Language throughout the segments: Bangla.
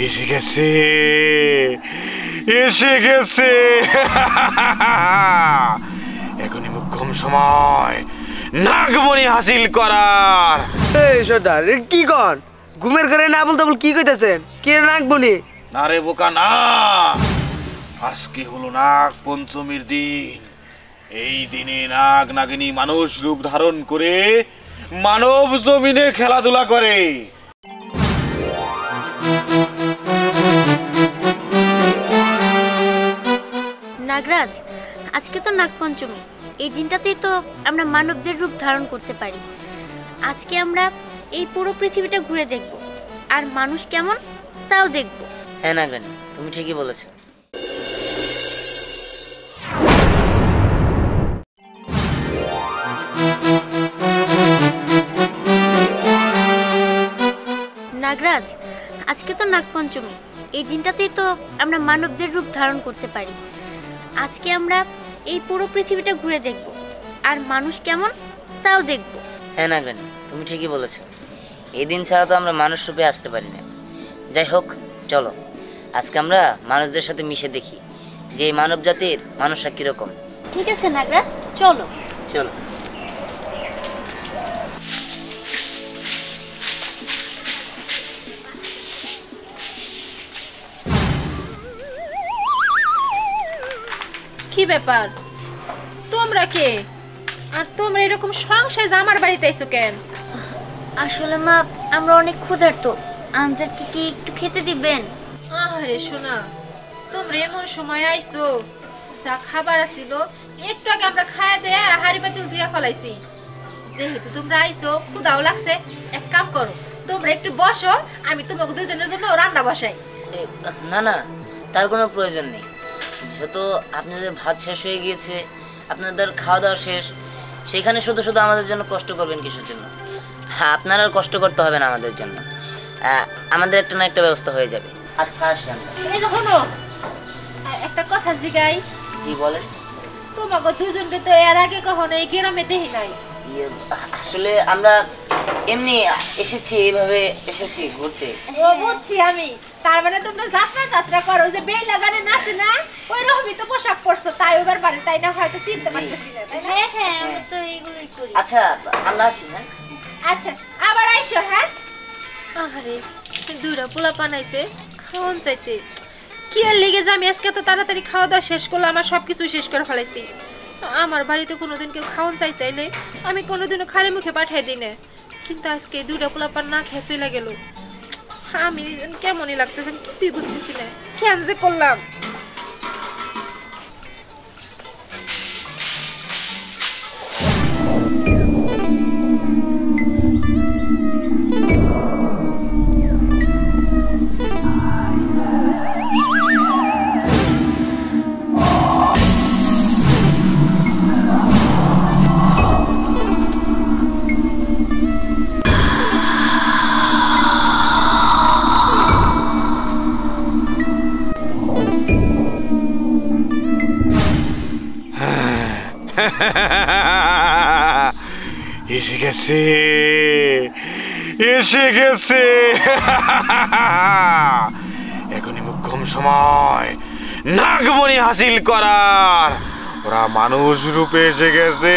এসে গেছে, এসে গেছে। এখনই মোক্ষম সময় নাগমণি হাসিল করার। এই সর্দার কি কন? ঘুমের ঘরে না বলতে বল কি কইতাছেন? কে নাগমণি? না রে বোকা না, আজকে হলো নাগ পঞ্চমীর দিন। এই দিনে নাগ নাগিনী মানুষ রূপ ধারণ করে মানব জমিনে খেলাধুলা করে। নাগরাজ, আজকে তো নাগপঞ্চমী। এই দিনটাতেই তো আমরা মানবদের রূপ ধারণ করতে পারি। আজকে আমরা এই পুরো পৃথিবীটা ঘুরে দেখব, আর মানুষ কেমন তাও দেখব। হ্যাঁ নাগরানী, তুমি ঠিকই বলেছো। নাগরাজ, আজকে তো নাগপঞ্চমী। এই দিনটাতেই তো আমরা মানবদের রূপ ধারণ করতে পারি। আজকে আমরা এই পুরো পৃথিবীটা ঘুরে দেখব, আর মানুষ কেমন তাও দেখব। হ্যাঁ নাগরানী, তুমি ঠিকই বলেছো। এই দিন ছাড়া তো আমরা মানুষ রূপে আসতে পারি না। যাই হোক, চলো আজকে আমরা মানুষদের সাথে মিশে দেখি যে এই মানব জাতির মানুষরা কিরকম। ঠিক আছে নাগরাজ, চলো চলো। কি ব্যাপার, তোমরা কে? আর তোমরা এরকম সংসারে আমার বাড়িতে আইছো কেন? আসলে মা, আমরা অনেক ক্ষুধার্ত। আমাদেরকে কি একটু খেতে দিবেন? আরে শোনা, তোমরা এমন সময় আইছো, যা খাবার আসছিল একটু আগে আমরা খায় দেয়া হাড়ি পাতিল ধুইয়া ফেলাইছি। যেহেতু তোমরা আইছো, ক্ষুধাও লাগছে, এক কাম করো, তোমরা একটু বসো, আমি তোমাকে দুজনের জন্য রান্না বসাই। না না, তার কোনো প্রয়োজন নেই। যেহেতু আপনাদের ভাত শেষ হয়ে গিয়েছে, আপনাদের খাওয়া দাওয়া শেষ, সেখানে শুধু শুধু আমাদের জন্য কষ্ট করবেন কিসের জন্য? হ্যাঁ, আপনার আর কষ্ট করতে হবে না আমাদের জন্য। আমাদের একটা না একটা ব্যবস্থা হয়ে যাবে। আচ্ছা আসি আমরা। এই যে শোনো, একটা কথা জিগাই। কি বলেন? তোমাকে দুজনকে তো এর আগে কখনো এই গ্রামে দেখি নাই। আসলে আমরা এমনি এসেছি, এইভাবে এসেছি ঘুরতে। ও বুঝছি আমি, তার মানে তোমরা যাত্রা যাত্রা করো, যে বেলা গানে নাচে না, ওই রকমই তো পোশাক পরছো, তাই ওবার বাড়ি, তাই না? হয়তো চিনতে পারতেছি না, তাই না? হ্যাঁ হ্যাঁ, আমরা তো এইগুলোই করি। আচ্ছা আমরা আসি। হ্যাঁ আচ্ছা, আবার আইসো। হ্যাঁ, আরে দুইটা পোলা বানাইছে খাওয়ান চাইতে, কি আর লেগে যে আমি আজকে তো তাড়াতাড়ি খাওয়া দাওয়া শেষ করলাম, আমার সবকিছু শেষ করে ফেলাইছি। আমার বাড়িতে কোনোদিন কেউ খাওয়ান চাইতে এলে আমি কোনোদিনও খালি মুখে পাঠাই দিই না, কিন্তু আজকে দুইটা পোলা পান না খেয়ে চলে গেল। আমি কেমনই লাগতেছে, আমি কিছুই বুঝতেছি না কেন যে করলাম। এসে গেছে, এসে গেছে। এখনই মোক্ষম সময় নাগমণি হাসিল করার। ওরা মানুষ রূপে এসে গেছে।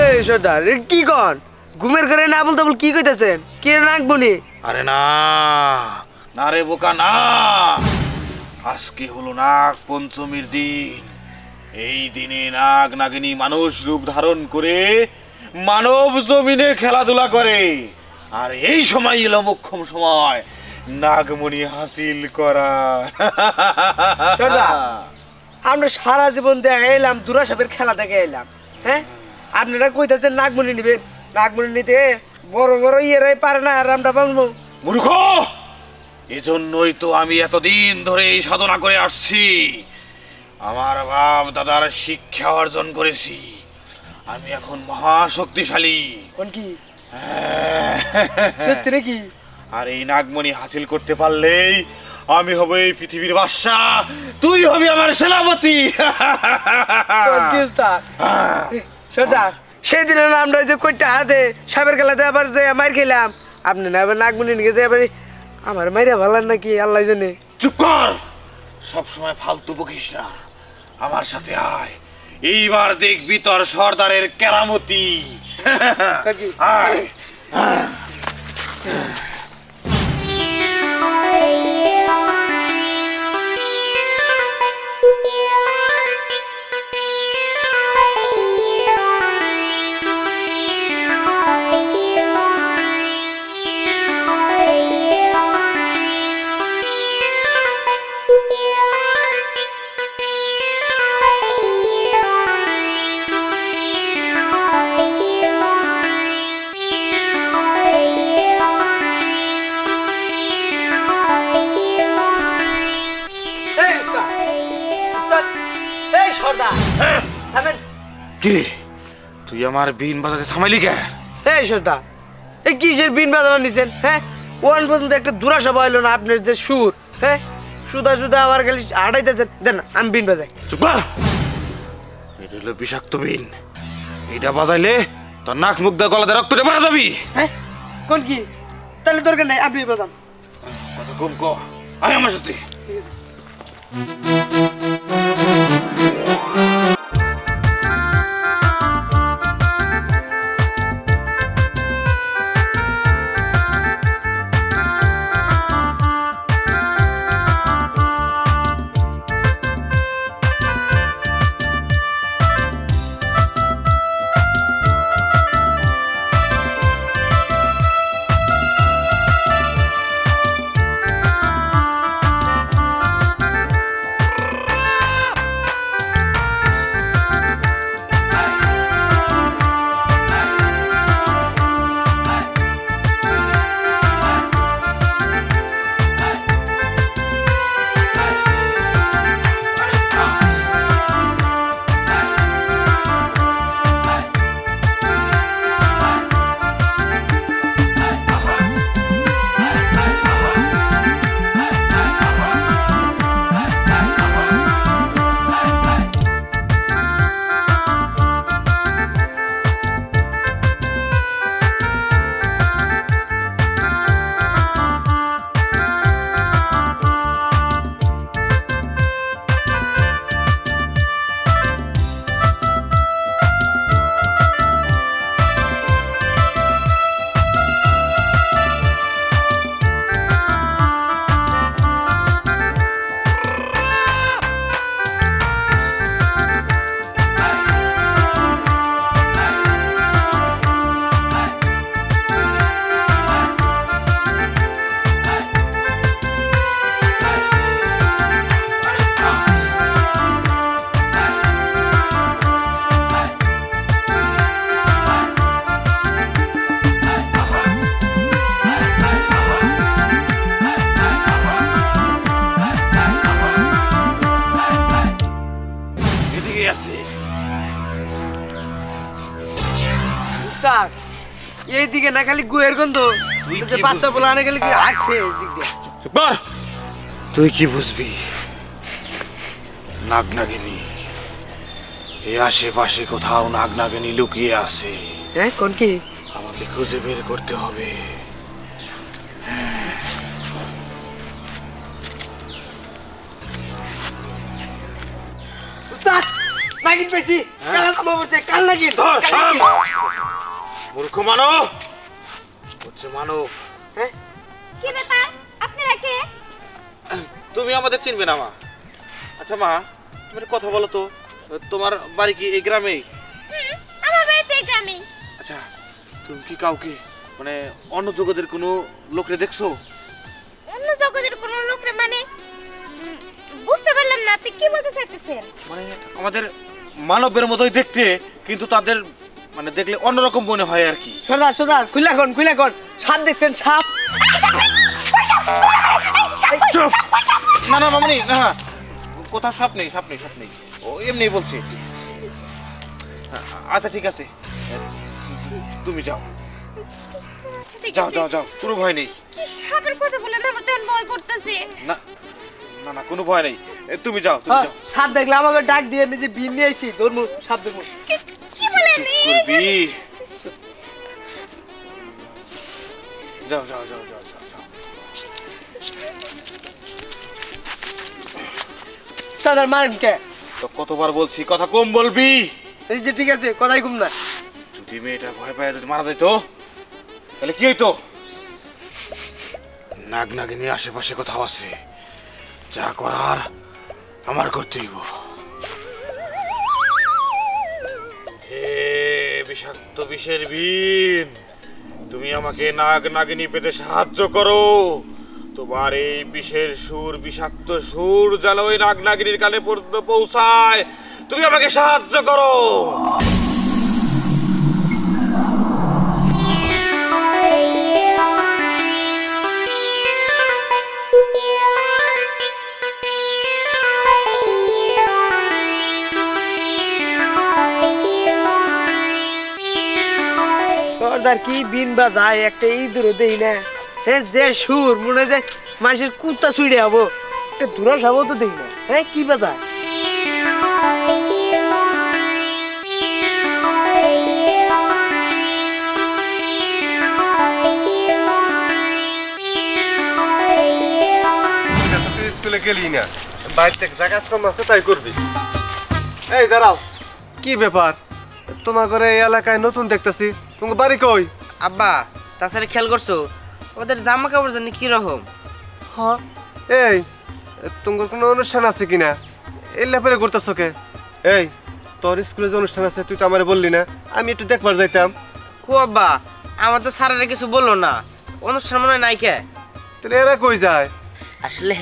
এই সর্দার কি কন? ঘুমের ঘরে না বলতে বল কি কইতাছেন? কে নাগমণি? আরে না, না রে বোকা না, আজকে হলো নাগ পঞ্চমীর দিন। এই দিনে নাগ নাগিনী মানুষ রূপ ধারণ করে মানব জমিনে খেলাধুলা করে। আর এই সময় এলো মোক্ষম সময় নাগমণি হাসিল করা। সর্দার, আমরা সারা জীবন দেখে এলাম, দুরা সাপের খেলা দেখে এলাম। হ্যাঁ, আপনারা কইতাছেন নাগমণি নিবেন। নাগমণি নিতে বড় বড় ইয়েরাই পারে না, আর আমরা পারবো? মূর্খ, এজন্যই তো আমি এতদিন ধরে এই সাধনা করে আসছি। আমার বাপ দাদার শিক্ষা অর্জন করেছি, আমি এখন মহাশক্তিশালী। কোন কি সত্যি নাকি? আর এই নাগমণি হাসিল করতে পারলেই আমি হব এই পৃথিবীর বাদশা, তুই হবি আমার সেনাপতি। সর্দার, সেদিন আমরা যে কইটা হাতে সাপের খেলাতে আবার যে মার খেলাম, আপনি না এবার নাগমণি নিয়ে গেছে এবারে আমার মাইরা ভালার নাকি আল্লাহ জানে। চুপ কর, সব সময় ফালতু বকিস না, আমার সাথে আয়, এইবার দেখবি তোর সর্দারের কেরামতি। আয়। কি তুই আমার বিন বাজাতে থামাইলি কে? এই সর্দার, এই কিসের বিন বাজাবার নিছেন? হ্যাঁ, ওয়ান পর্যন্ত একটা দুরাশা পাইলো না আপনার যে সুর। হ্যাঁ, সুদা সুদা আবার খালি হাঁটাইতেছেন। দেন আমি বিন বাজাই। চুপ কর, এটা হলো বিষাক্ত বিন, এটা বাজাইলে তোর নাক মুখ দিয়ে গলাতে রক্তটা মারা যাবি। হ্যাঁ, কোন কি? তাহলে দরকার নাই, আপনি বাজান। কথা কম ক, আয় আমার সাথে। এইদিকে না খালি গুয়ের গন্ধ, বাচ্চা বলে আনে গেলে কি আছে এইদিক দিয়ে। তুই কি বুঝবি? নাগনাগিনী, এই আশেপাশে কোথাও নাগনাগিনী লুকিয়ে আছে। হ্যাঁ, কোন কি? আমাকে খুঁজে বের করতে হবে। উস্তাদ, নাগিন পেয়েছি। কাল নাগিন। মূর্খ মানব হচ্ছে মানব। হ্যাঁ, কি ব্যাপার? আপনারা কে? তুমি আমাদের চিনবে না মা? আচ্ছা মা, তুমি কথা বলো তো, তোমার বাড়ি কি এই গ্রামেই? আমার বাড়ি তো এই গ্রামেই। আচ্ছা, তুমি কি কাউকে মানে অন্য জগতের কোনো লোকরে দেখছো? অন্য জগতের কোনো লোকরে মানে বুঝতে পারলাম না, আপনি কি বলতে চাইতেছেন? মানে আমাদের মানবের মতোই দেখতে, কিন্তু তাদের মানে দেখলে অন্যরকম মনে হয় আর কি। সর্দার সর্দার, খুলে কোন সাপ দেখছেন? সাপ? চুপ! না না মামনি, না, কোথাও সাপ নেই, সাপ নেই, সাপ নেই, ও এমনি বলছে। আচ্ছা ঠিক আছে, তুমি যাও, যাও যাও যাও, কোনো ভয় নেই। কি সাপের কথা বলেন? আমার তো ভয় করতেছে। না না না, কোনো ভয় নেই, তুমি যাও, তুমি যাও। সাপ দেখলে আমাকে ডাক দিয়ে নিজে বিন নিয়ে আইছি, ধরমু সাপ দেখবো। কি বলেন? করবি যাও যাও যাও যাও যাও যাও। সর্দার মারেন কে? তো কতবার বলছি কথা কম বলবি। এই যে ঠিক আছে, কথাই কম না। যদি মেয়েটা ভয় পায় যদি মারা যেত তাহলে কি হইতো? নাগ নাগিনী আশেপাশে কোথাও আছে, যা করার আমার করতেই হইব। হে বিষাক্ত বিষের বিন, তুমি আমাকে নাগ নাগিনী পেতে সাহায্য করো। তোমার এই বিষের সুর, বিষাক্ত সুর যেন ওই নাগ নাগিনীর কানে পর্যন্ত পৌঁছায়। তুমি আমাকে সাহায্য করো। সর্দার কি বিন বাজায়, একটা ইঁদুরও দেই না। হ্যাঁ, যে সুর মনে যায় মানুষের কুত্তা ছুঁড়ে যাবো, একটা ধুরা সাবও তো দেই না। হ্যাঁ, কি বাজায়? স্কুলে গেলি না, বাইরে থেকে যা কাজ কম আছে তাই করবি। এই দাঁড়াও, কি ব্যাপার? তোমার ঘরে এই এলাকায় নতুন দেখতেছি, তোমার বাড়ি কই? আব্বা, তাছাড়া খেয়াল করছো ওদের জামা কাপড় জানি কিরকম? হ্যাঁ, এই তোমার কোনো অনুষ্ঠান আছে কিনা এই লেপারে ঘুরতেছ কে? এই তোর স্কুলে যে অনুষ্ঠান আছে তুই তো আমারে বললি না, আমি একটু দেখবার যাইতাম। কো আব্বা, আমার তো স্যারেরা কিছু বললো না, অনুষ্ঠান মনে হয় নাই কে। তাহলে এরা কই যায়? আসলে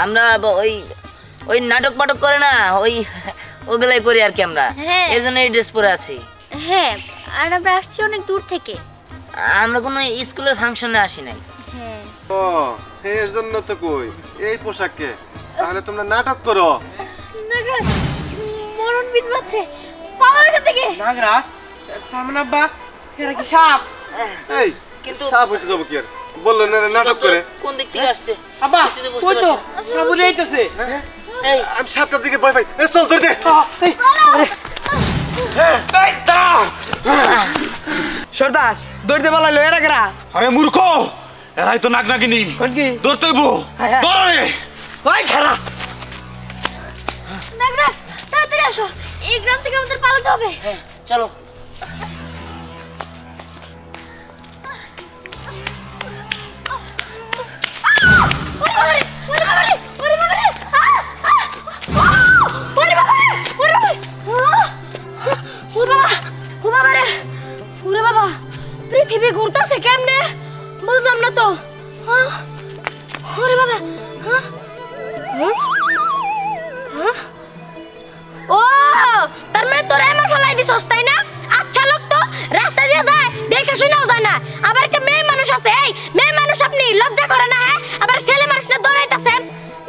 আমরা ওই ওই নাটক পাটক করে না, ওগুলাই করি আর কি আমরা। হ্যাঁ। এর জন্য এই ড্রেস পরে আছি। হ্যাঁ, আর আমরা আসছি অনেক দূর থেকে। আমরা কোনো স্কুলের ফাংশনে আসি নাই। হ্যাঁ। ও, এর জন্য তো কই এই পোশাককে। তাহলে তোমরা নাটক করো? নাগরাজ, মরণ বিন বাচ্ছে, পালাও এখান থেকে। নাগরাজ, সামনে আব্বা, এরা কি সাপ? এই কিন্তু সাপ হইতে যাবো কি আর? বললো না নাটক করে। কোন দিক থেকে আসছে? আব্বা, কিছু তো বুঝতে ওই তো পারছি না। সাবুরে আইতাছে। এই আমি সাপটার দিকে ভয় পাই। এই চল ধরে দে। সর্দার, দৌড়তে পালাইলো এরা কেরা? আরে মূর্খ, এরাই তো নাগ নাগিনী। কোন কি? ধরতে হইব। হ্যাঁ, হ্যাঁ। ধর রে। ওই খারা। নাগরাজ, তাড়াতাড়ি আসো, এই গ্রাম থেকে আমাদের পালাতে হবে। হ্যাঁ, চলো। ওরে বাবারে, ওরে বাবারে, ওরে বাবারে, ওরে বাবারে, ওরে বাবারে, ও বাবা, ও বাবারে, ওরে বাবা, পৃথিবী ঘুরতাছে কেমনে বুঝলাম না তো। ওরে বাবা, ও তার মানে তোরা এমন ফেলাই দিছস তাই না? আচ্ছা লোক তো রাস্তা দিয়ে যায়, দেখে শুনেও যায় না। আবার একটা মেয়ে মানুষ আছে, এই মেয়ে মানুষ আপনি লজ্জা করে না? হ্যাঁ, আবার ছেলে মানুষ না দৌড়াইতেছেন।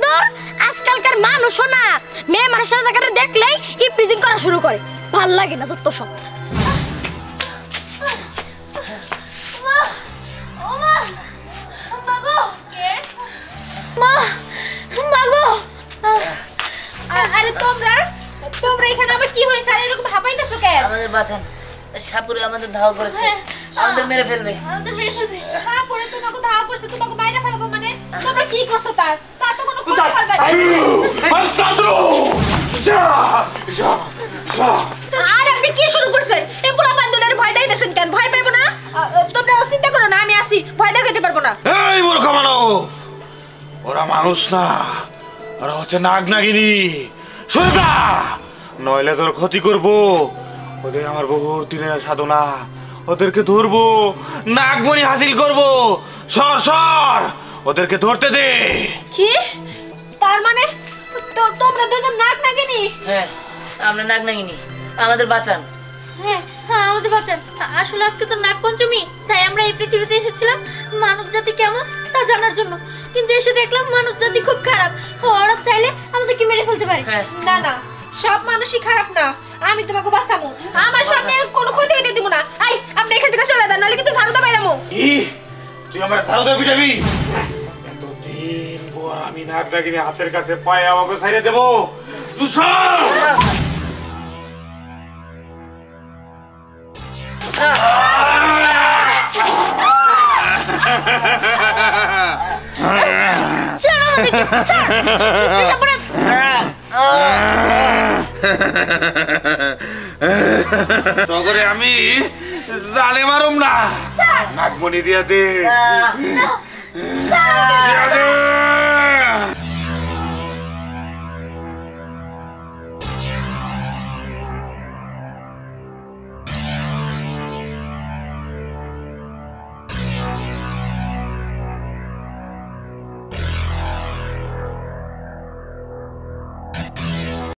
দূর, আজকালকার মানুষও না মেয়ে মানুষের জায়গাটা দেখলেই ইপ্রিজিং করা শুরু করে। ভাল লাগে না যত সব। আরে তোমরা তোমরা এখানে আবার কি হইছে? আর এরকম হাঁপাইতেছো কেন? আমাদের বাঁচান, সাপুরে আমাদের ধাওয়া করেছে, আমাদের মেরে ফেলবে। তারপরে তোমাকে ধাওয়া করছে, তোমাকে বাইরে ফেলবো মানে? তোমরা কি করছো তার? তার তো কোনো ক্ষতি করবে না। আর আপনি কি শুরু করছেন? এই পোলা বান্দরের ভয় দেখাইতেছেন কেন? ভয় পাইবো না? তোমরা চিন্তা করো না, আমি আসি, ভয় দেখাইতে পারবো না। এই মূর্খ মানব, ওরা মানুষ না, ওরা হচ্ছে নাগ নাগিনী। সরে যা, নইলে তোর ক্ষতি করবো। ওদের আমার বহু দিনের সাধনা, ওদেরকে ধরবো, নাগমণি হাসিল করবো। সর সর, ওদেরকে ধরতে দে। কি? তার মানে তোমরা দুজন নাগ নাগিনী? হ্যাঁ, আমরা নাগ নাগিনী, আমাদের বাঁচান। হ্যাঁ, হ্যাঁ, আমাদের বাঁচান। আসলে আজকে তো নাগ পঞ্চমী, তাই আমরা এই পৃথিবীতে এসেছিলাম মানব জাতি কেমন তা জানার জন্য। কিন্তু এসে দেখলাম মানব জাতি খুব খারাপ, ওরা চাইলে আমাদেরকে মেরে ফেলতে পারে। হ্যাঁ, না না, সব মানুষই খারাপ না। আমি তোমাকে বাঁচাবো, আমার সামনে কোনো ক্ষতি হইতে দিব না। আই, আপনি এখান থেকে চলে যান, নাহলে কিন্তু ঝাড়ুদা বাইরামো। কি? তুই আমার ধারো দিয়ে পিটাবি? এতদিন পর আমি নাগ নাগিনী হাতের কাছে পায়ে আমাকে ছাইড়ে দেবো। তুই সর। তগরে আমি জানে মারুম না, নাগমণি দিয়া দে, দিয়া দে।